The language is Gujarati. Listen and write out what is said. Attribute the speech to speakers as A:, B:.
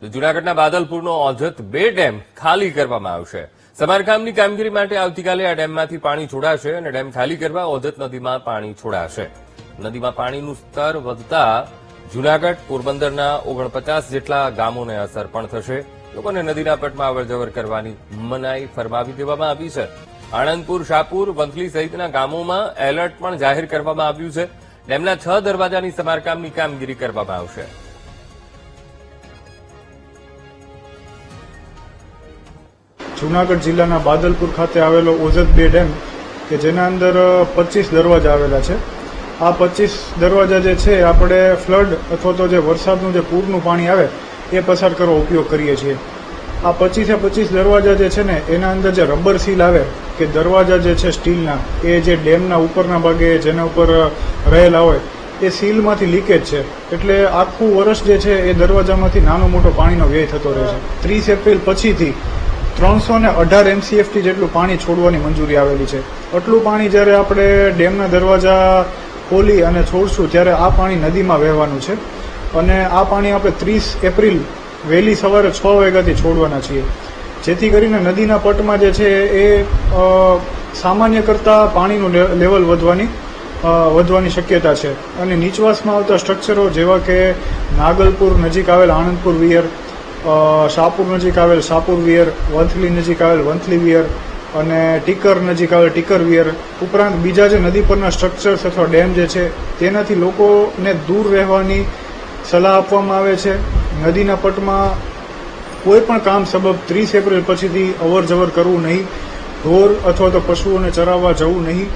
A: તો જૂનાગઢના બાદલપુરનો ઓજત 2 ડેમ ખાલી કરવામાં આવશે. સમારકામની કામગીરી માટે આવતીકાલે આ ડેમમાંથી પાણી છોડાશે અને ડેમ ખાલી કરવા ઓજત નદીમાં પાણી છોડાશે. નદીમાં પાણીનું સ્તર વધતા જૂનાગઢ પોરબંદરના 49 જેટલા ગામોને અસર પણ થશે. લોકોને નદીના પટમાં અવરજવર કરવાની મનાઈ ફરમાવી દેવામાં આવી છે. આણંદપુર, શાહપુર, વંથલી સહિતના ગામોમાં એલર્ટ પણ જાહેર કરવામાં આવ્યું છે. ડેમના 6 દરવાજાની સમારકામની કામગીરી કરવામાં આવશે.
B: જૂનાગઢ જિલ્લાના બાદલપુર ખાતે આવેલો ઓજત 2 ડેમ કે જેના અંદર 25 દરવાજા આવેલા છે. આ 25 દરવાજા જે છે આપણે ફ્લડ અથવા તો જે વરસાદનું જે પૂરનું પાણી આવે એ પસાર કરવા ઉપયોગ કરીએ છીએ. આ 25 દરવાજા જે છે ને એના અંદર જે રબર સીલ આવે કે દરવાજા જે છે સ્ટીલના એ જે ડેમના ઉપરના ભાગે જેના ઉપર રહેલા હોય એ સીલમાંથી લીકેજ છે એટલે આખું વર્ષ જે છે એ દરવાજામાંથી નાનો મોટો પાણીનો વ્યય થતો રહે છે. 30 એપ્રિલ પછીથી 318 MCFT જેટલું પાણી છોડવાની મંજૂરી આવેલી છે. આટલું પાણી જ્યારે આપણે ડેમના દરવાજા ખોલી અને છોડશું ત્યારે આ પાણી નદીમાં વહેવાનું છે અને આ પાણી આપણે 30 એપ્રિલ વહેલી સવારે 6 વાગ્યાથી છોડવાના છીએ, જેથી કરીને નદીના પટમાં જે છે એ સામાન્ય કરતાં પાણીનું લેવલ વધવાની શક્યતા છે. અને નીચવાસમાં આવતા સ્ટ્રક્ચરો જેવા કે નાગલપુર નજીક આવેલ આણંદપુર વિયર, શાહપુર નજીક આવેલ શાહપુર વિયર, વંથલી નજીક આવેલ વંથલી વિયર અને ટીકર નજીક આવેલ ટીકર વિયર ઉપરાંત બીજા જે નદી પરના સ્ટ્રક્ચર્સ અથવા ડેમ જે છે તેનાથી લોકોને દૂર રહેવાની સલાહ આપવામાં આવે છે. નદીના પટમાં કોઈ પણ કામ સબબ 30 એપ્રિલ પછીથી અવર જવર કરવું નહીં. ઢોર અથવા તો પશુઓને ચરાવવા જવું નહીં.